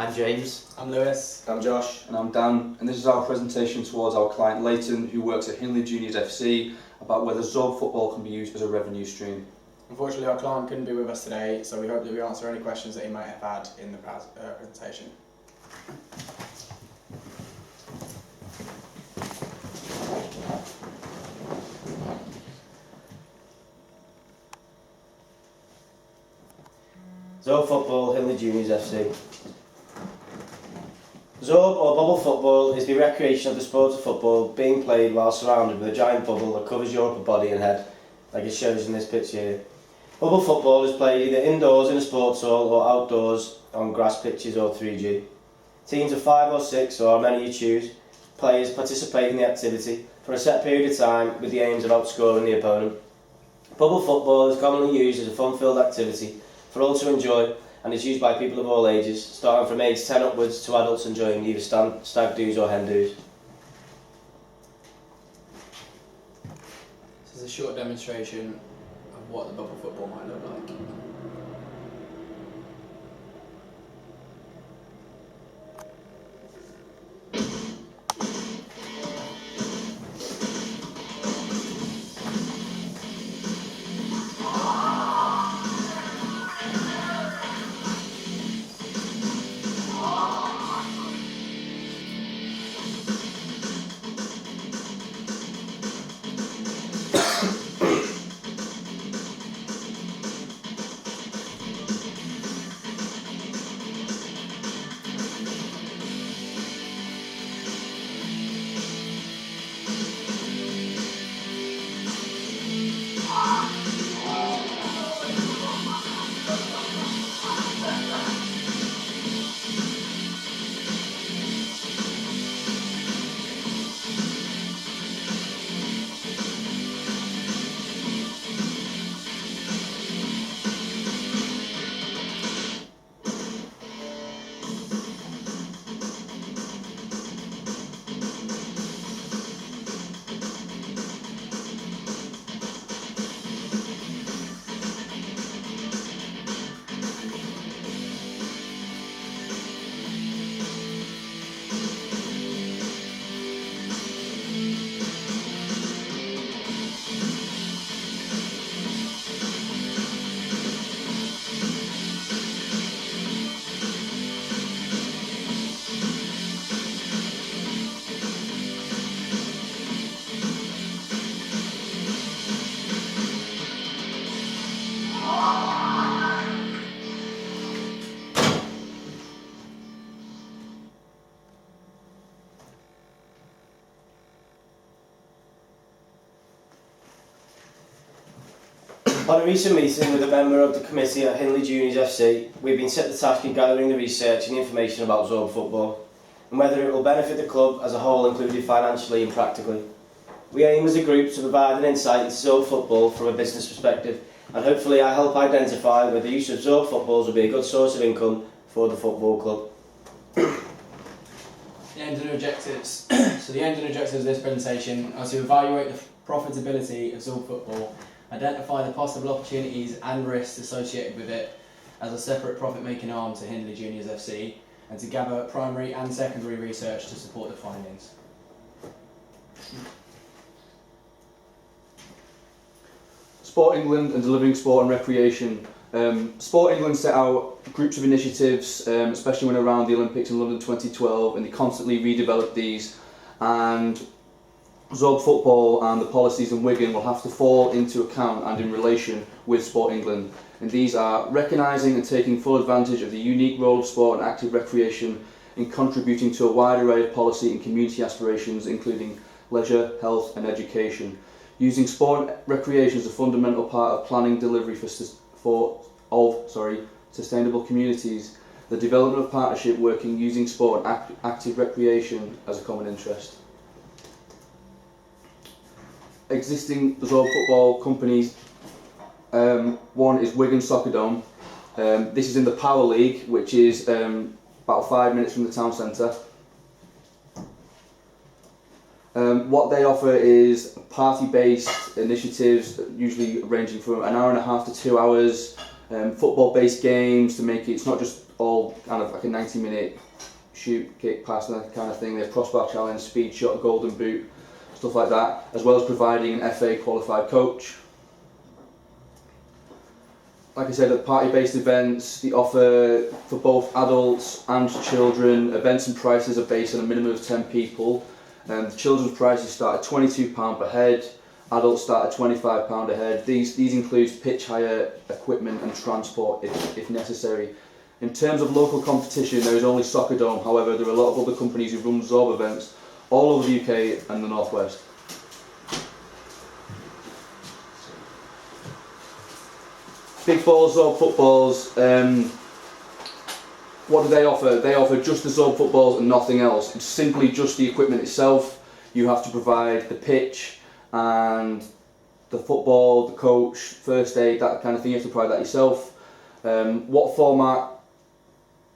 I'm James. I'm Lewis. I'm Josh. And I'm Dan, and this is our presentation towards our client Leighton, who works at Hindley Juniors FC, about whether Zorb football can be used as a revenue stream. Unfortunately, our client couldn't be with us today, so we hope that we answer any questions that he might have had in the presentation. Zorb football, Hindley Juniors FC. Zorb or bubble football is the recreation of the sport of football being played while surrounded with a giant bubble that covers your upper body and head, like it shows in this picture here. Bubble football is played either indoors in a sports hall or outdoors on grass pitches or 3G. Teams of 5 or 6, or how many you choose, players participate in the activity for a set period of time with the aims of outscoring the opponent. Bubble football is commonly used as a fun-filled activity for all to enjoy, and is used by people of all ages, starting from age 10 upwards to adults enjoying either stag doos or hen doos. This is a short demonstration of what the bubble football might look like. On a recent meeting with a member of the committee at Hindley Juniors FC, we've been set the task of gathering the research and information about Zorb football, and whether it will benefit the club as a whole, including financially and practically. We aim as a group to provide an insight into Zorb football from a business perspective, and hopefully I help identify whether the use of Zorb footballs will be a good source of income for the football club. The aims and objectives. So the aims and objectives of this presentation are to evaluate the profitability of Zorb football, identify the possible opportunities and risks associated with it as a separate profit-making arm to Hindley Juniors FC, and to gather primary and secondary research to support the findings. Sport England and delivering sport and recreation. Sport England set out groups of initiatives, especially when around the Olympics in London 2012, and they constantly redevelop these, and Zorb football and the policies in Wigan will have to fall into account and in relation with Sport England. And these are recognising and taking full advantage of the unique role of sport and active recreation in contributing to a wide array of policy and community aspirations, including leisure, health and education. Using sport and recreation as a fundamental part of planning delivery of sustainable communities, the development of partnership working using sport and active recreation as a common interest. Existing Zorb football companies, one is Wigan Soccer Dome. This is in the Power League, which is about 5 minutes from the town centre. What they offer is party-based initiatives, usually ranging from an hour and a half to 2 hours, football-based games to make it's not just all kind of like a 90-minute shoot, kick, pass, that kind of thing. They have crossbar challenge, speed shot, golden boot, stuff like that, as well as providing an FA qualified coach. Like I said, at party-based events, they offer for both adults and children. Events and prices are based on a minimum of 10 people. The children's prices start at £22 per head. Adults start at £25 a head. These include pitch hire, equipment and transport if necessary. In terms of local competition, there is only Soccer Dome. However, there are a lot of other companies who run Zorb events all over the UK and the North West. Big balls, Zorb footballs, what do they offer? They offer just the Zorb footballs and nothing else. It's simply just the equipment itself. You have to provide the pitch and the football, the coach, first aid, that kind of thing. You have to provide that yourself. What format?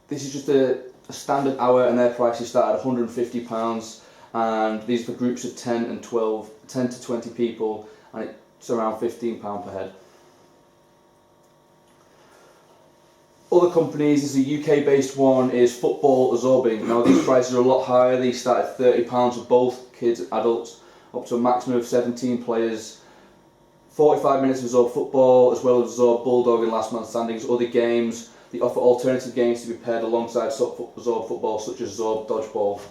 This is just a standard hour, and their prices start at £150, and these are for groups of 10 to 20 people, and it's around £15 per head. Other companies, this is a UK-based one, is Football Zorbing. Now these prices are a lot higher. These start at £30 for both kids and adults, up to a maximum of 17 players. 45 minutes of Zorb football, as well as Zorb Bulldog and Last Man Standings. Other games, they offer alternative games to be paired alongside Zorb football, such as Zorb Dodgeball.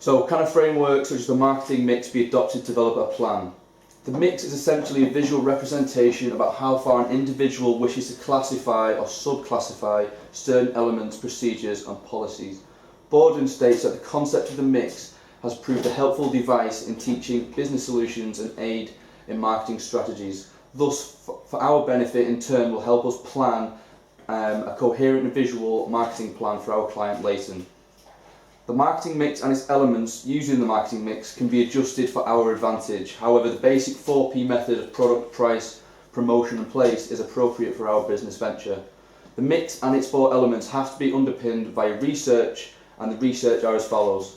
So, can a framework such as the marketing mix be adopted to develop a plan? The mix is essentially a visual representation about how far an individual wishes to classify or subclassify certain elements, procedures and policies. Borden states that the concept of the mix has proved a helpful device in teaching business solutions and aid in marketing strategies. Thus, for our benefit in turn, will help us plan a coherent and visual marketing plan for our client Leighton. The marketing mix and its elements used in the marketing mix can be adjusted for our advantage. However, the basic 4P method of product, price, promotion and place is appropriate for our business venture. The mix and its 4 elements have to be underpinned by research, and the research are as follows.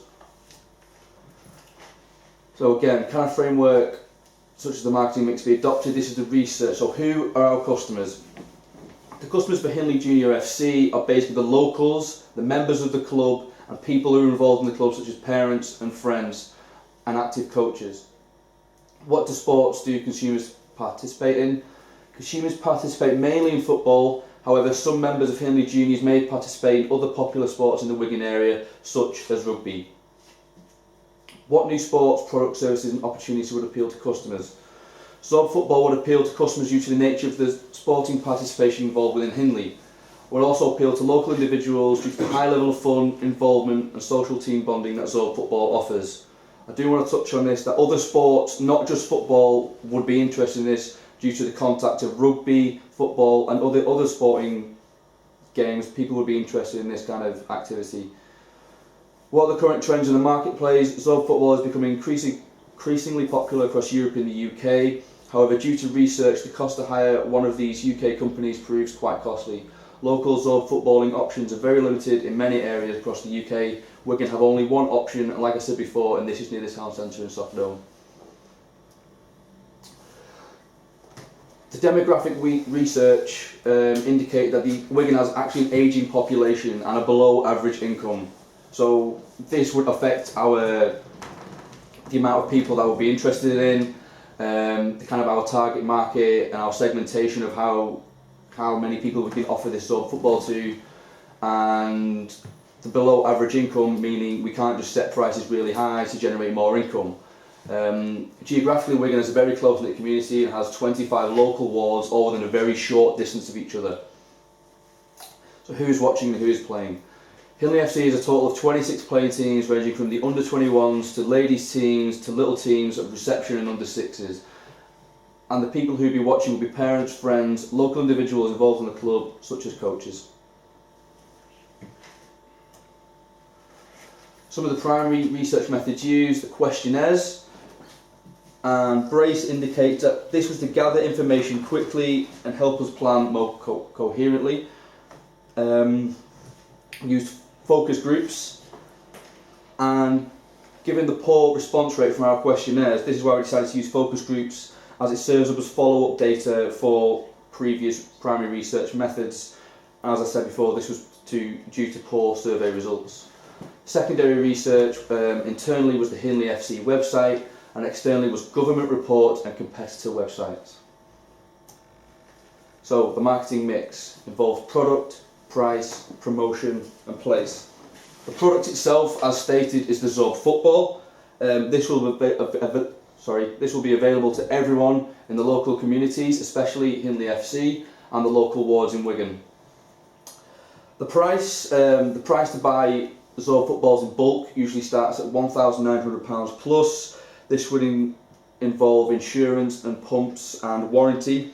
So again, can a framework such as the marketing mix be adopted? This is the research. So who are our customers? The customers for Hindley Junior FC are basically the locals, the members of the club, and people who are involved in the club, such as parents and friends and active coaches. What sports do consumers participate in? Consumers participate mainly in football. However, some members of Hindley Juniors may participate in other popular sports in the Wigan area, such as rugby. What new sports, products, services and opportunities would appeal to customers? Zorb football would appeal to customers due to the nature of the sporting participation involved within Hindley. Would also appeal to local individuals due to the high level of fun, involvement and social team bonding that Zorb football offers. I do want to touch on this, that other sports, not just football, would be interested in this due to the contact of rugby, football and other sporting games. People would be interested in this kind of activity. What are the current trends in the marketplace? Zorb football is becoming increasingly popular across Europe and the UK. However, due to research, the cost to hire one of these UK companies proves quite costly. Local Zorb footballing options are very limited in many areas across the UK. Wigan have only one option, and like I said before, and this is near the town centre in Soccer Dome. The demographic research indicate that Wigan has actually an ageing population and a below average income. So this would affect the amount of people that would be interested in, the kind of our target market and our segmentation of how many people we can offer this Zorb football to, and the below average income, meaning we can't just set prices really high to generate more income. Geographically, Wigan is a very close-knit community and has 25 local wards, all within a very short distance of each other. So who's watching and who is playing? Hindley FC is a total of 26 playing teams ranging from the under-21s to ladies teams to little teams of reception and under-6s. And the people who will be watching will be parents, friends, local individuals involved in the club, such as coaches. Some of the primary research methods used, the questionnaires, and Brace indicates that this was to gather information quickly and help us plan more coherently. Used focus groups, and given the poor response rate from our questionnaires, this is why we decided to use focus groups as it serves up as follow-up data for previous primary research methods. As I said before, this was due to poor survey results. Secondary research internally was the Hindley FC website, and externally was government reports and competitor websites. So the marketing mix involves product, price, promotion and place. The product itself, as stated, is the Zorb football. This will be available to everyone in the local communities, especially Hindley FC and the local wards in Wigan. The price to buy Zorb footballs in bulk usually starts at £1,900 plus. This would involve insurance and pumps and warranty.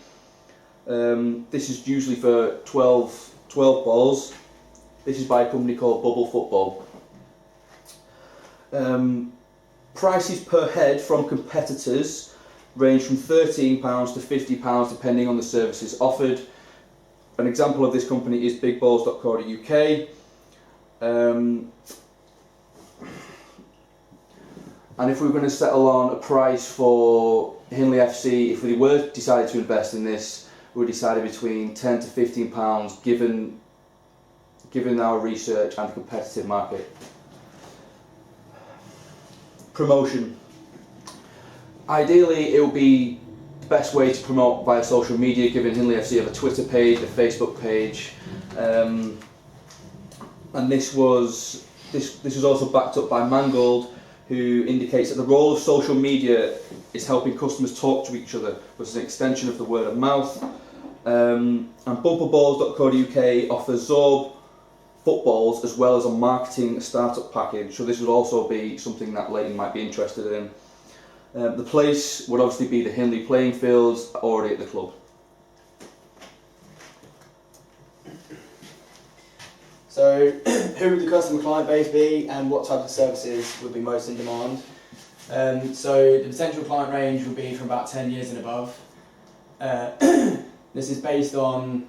This is usually for 12 balls. This is by a company called Bubble Football. Prices per head from competitors range from £13 to £50 depending on the services offered. An example of this company is bigballs.co.uk. And if we were going to settle on a price for Hindley FC, if we were decided to invest in this, we decided between £10 to £15 given our research and the competitive market. Promotion. Ideally, it would be the best way to promote via social media, given Hindley FC have a Twitter page, a Facebook page, and this was also backed up by Mangold, who indicates that the role of social media is helping customers talk to each other, which is an extension of the word of mouth. And bumperballs.co.uk offers Zorb footballs as well as a marketing startup package, so this would also be something that Leighton might be interested in. The place would obviously be the Hindley playing fields already at the club. So, who would the customer client base be and what type of services would be most in demand? So, the potential client range would be from about 10 years and above. This is based on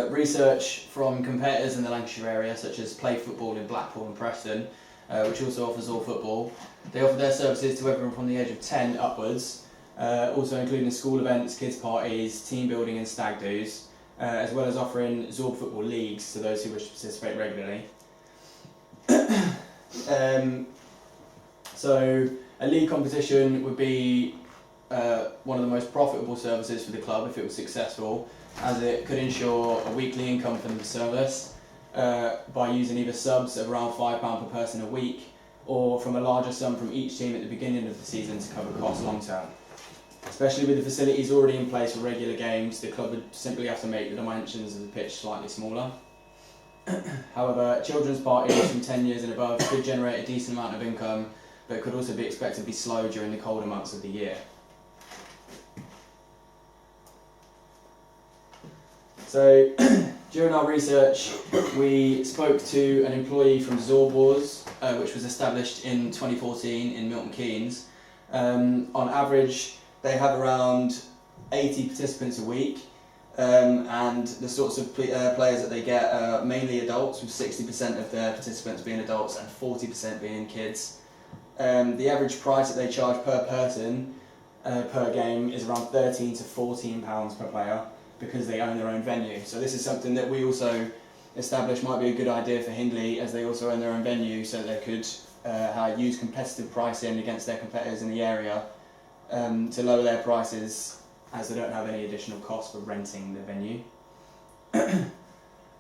research from competitors in the Lancashire area, such as Play Football in Blackpool and Preston, which also offers Zorb football. They offer their services to everyone from the age of 10 upwards, also including school events, kids parties, team building and stag do's. As well as offering Zorb football leagues to those who wish to participate regularly. So a league competition would be one of the most profitable services for the club if it was successful, as it could ensure a weekly income for the service by using either subs of around £5 per person a week, or from a larger sum from each team at the beginning of the season to cover costs long term. Especially with the facilities already in place for regular games, the club would simply have to make the dimensions of the pitch slightly smaller. However, children's parties from 10 years and above could generate a decent amount of income, but could also be expected to be slow during the colder months of the year. So, during our research, we spoke to an employee from Zorb Wars, which was established in 2014 in Milton Keynes. On average, they have around 80 participants a week, and the sorts of players that they get are mainly adults, with 60% of their participants being adults and 40% being kids. The average price that they charge per person per game is around £13 to £14 per player, because they own their own venue. So this is something that we also established might be a good idea for Hindley, as they also own their own venue, so they could use competitive pricing against their competitors in the area to lower their prices, as they don't have any additional cost for renting the venue.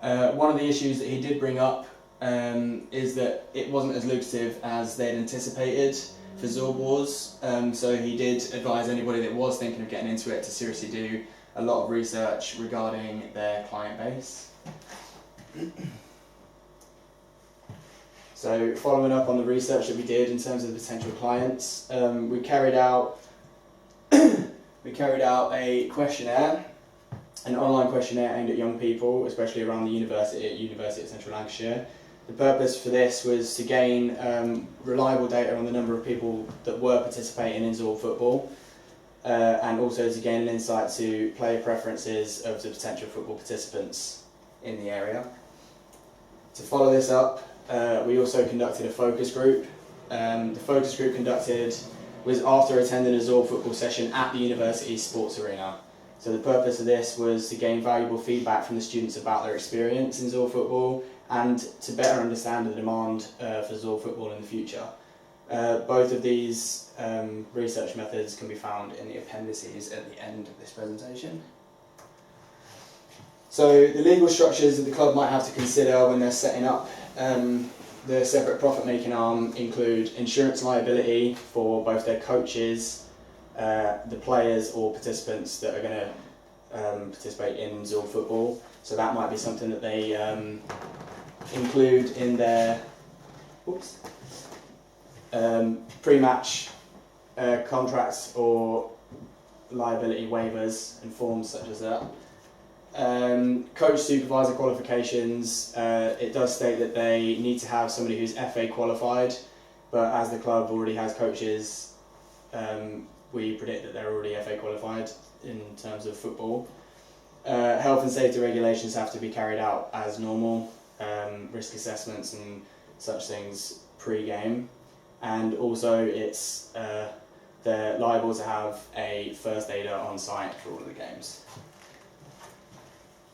One of the issues that he did bring up is that it wasn't as lucrative as they'd anticipated for Zorb Wars, so he did advise anybody that was thinking of getting into it to seriously do a lot of research regarding their client base. So, following up on the research that we did in terms of potential clients, we carried out a questionnaire, an online questionnaire aimed at young people, especially around the University of Central Lancashire. The purpose for this was to gain reliable data on the number of people that were participating in Zorb football, and also to gain an insight to player preferences of the potential football participants in the area. To follow this up, we also conducted a focus group. The focus group conducted was after attending a Zorb football session at the university's sports arena. So the purpose of this was to gain valuable feedback from the students about their experience in Zorb football and to better understand the demand for Zorb football in the future. Both of these research methods can be found in the appendices at the end of this presentation. So the legal structures that the club might have to consider when they're setting up the separate profit-making arm include insurance liability for both their coaches, the players or participants that are going to participate in Zorb football. So that might be something that they include in their pre-match contracts or liability waivers and forms such as that. Coach supervisor qualifications, it does state that they need to have somebody who's FA qualified, but as the club already has coaches, we predict that they're already FA qualified in terms of football. Health and safety regulations have to be carried out as normal, risk assessments and such things pre-game, and also it's they're liable to have a first aider on site for all of the games.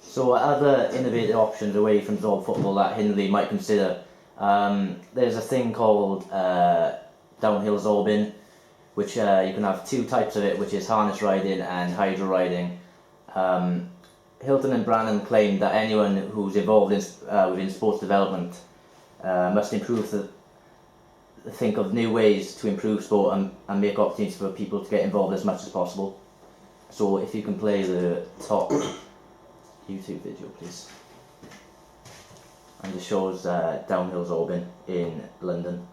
So other innovative options away from Zorb football that Hindley might consider, there's a thing called downhill zorbing, which you can have two types of it, which is harness riding and hydro riding. Hilton and Brannan claim that anyone who's involved in, within sports development must think of new ways to improve sport and make opportunities for people to get involved as much as possible. So if you can play the top YouTube video, please. And it shows downhill zorbing in London.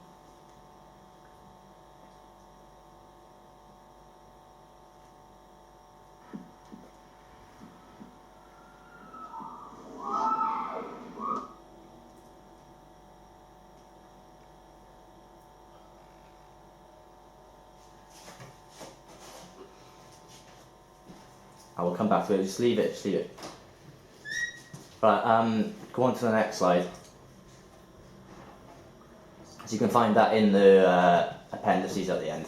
I will come back to it, just leave it. Right, go on to the next slide. So you can find that in the appendices at the end.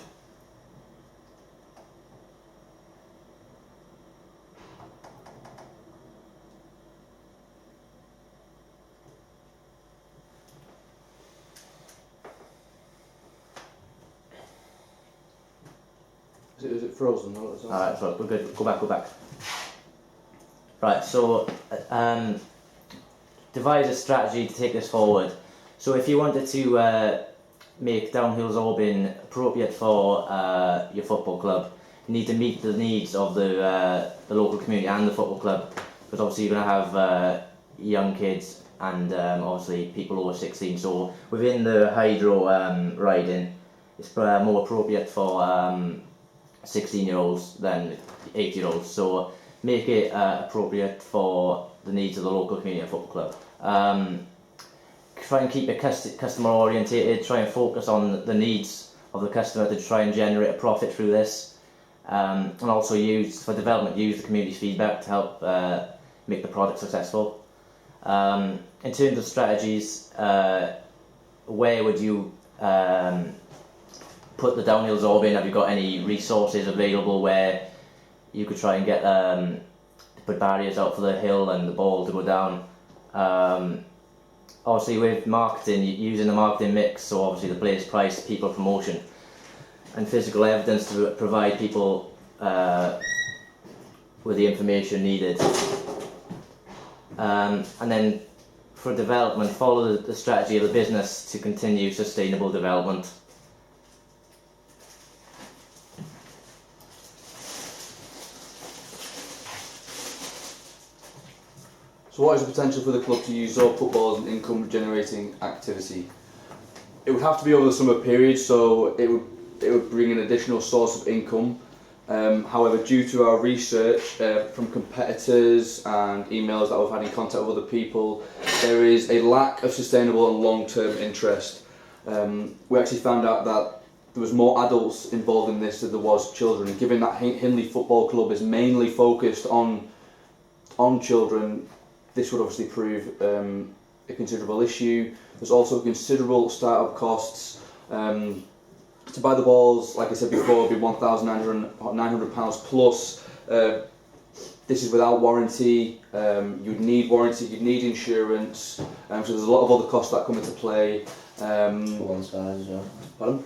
Is it frozen? No, Alright, so we're good. Go back. Right, so devise a strategy to take this forward. So if you wanted to make downhill zorbing appropriate for your football club, you need to meet the needs of the local community and the football club, because obviously you're going to have young kids and obviously people over 16. So within the hydro riding, it's more appropriate for 16-year-olds than 8-year-olds. So make it appropriate for the needs of the local community and football club. Try and keep it customer orientated, try and focus on the needs of the customer to try and generate a profit through this, and also use the community's feedback to help make the product successful. In terms of strategies, where would you put the downhill zorbing? Have you got any resources available where you could try and get put barriers out for the hill and the ball to go down? Obviously with marketing, using the marketing mix, so obviously the place, price, people, promotion and physical evidence to provide people with the information needed. And then for development, follow the strategy of the business to continue sustainable development. So what is the potential for the club to use Zorb football as an income generating activity? It would have to be over the summer period, so it would bring an additional source of income. However, due to our research from competitors and emails that we've had in contact with other people, there is a lack of sustainable and long-term interest. We actually found out that there was more adults involved in this than there was children. And given that Hindley Football Club is mainly focused on children, this would obviously prove a considerable issue. There's also considerable start-up costs. To buy the balls, like I said before, would be £1,900 plus. This is without warranty. You'd need warranty, you'd need insurance. So there's a lot of other costs that come into play. For one size as well. Pardon?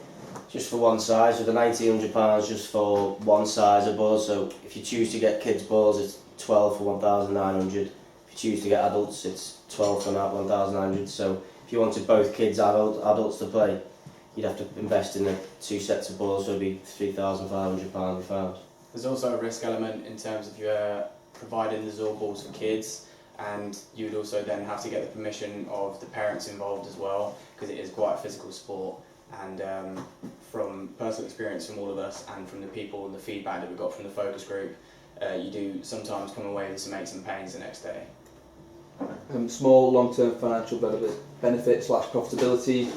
Just for one size, with the £1,900 just for one size of balls. So if you choose to get kids balls, it's 12 for 1,900. If you choose to get adults, it's 12 for 1,900. So if you wanted both kids adults to play, you'd have to invest in the 2 sets of balls, so it'd be £3,500 found. There's also a risk element in terms of you're providing the Zorb balls for kids, and you would also then have to get the permission of the parents involved as well, because it is quite a physical sport. And from personal experience from all of us and from the people and the feedback that we got from the focus group, you do sometimes come away with some aches and pains the next day. Small long-term financial benefit / profitability.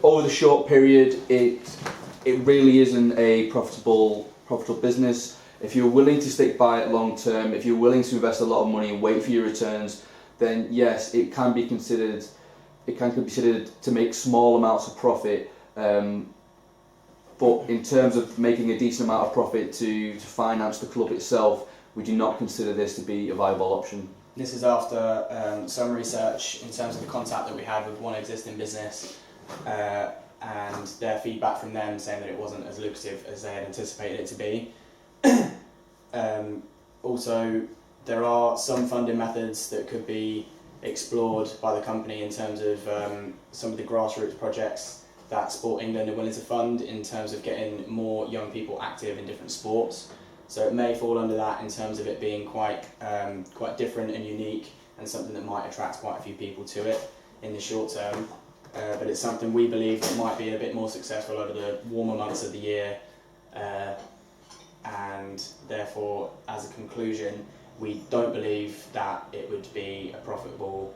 Over the short period, it really isn't a profitable business. If you're willing to stick by it long term, if you're willing to invest a lot of money and wait for your returns, then yes, it can be considered to make small amounts of profit. But in terms of making a decent amount of profit to finance the club itself, we do not consider this to be a viable option. This is after some research in terms of the contact that we had with one existing business and their feedback from them saying that it wasn't as lucrative as they had anticipated it to be. Also, there are some funding methods that could be explored by the company in terms of some of the grassroots projects that Sport England are willing to fund in terms of getting more young people active in different sports. So it may fall under that in terms of it being quite different and unique, and something that might attract quite a few people to it in the short term. But it's something we believe that might be a bit more successful over the warmer months of the year, and therefore, as a conclusion, we don't believe that it would be a profitable